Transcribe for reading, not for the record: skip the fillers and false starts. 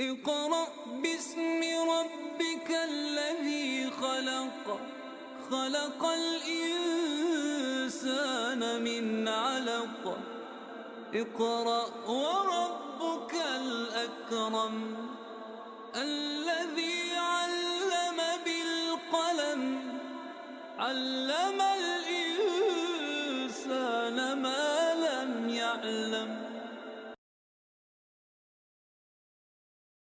اقرأ باسم ربك الذي خلق، خلق الإنسان من علق. اقرأ وربك الأكرم الذي علم بالقلم، علم الإنسان ما لم يعلم.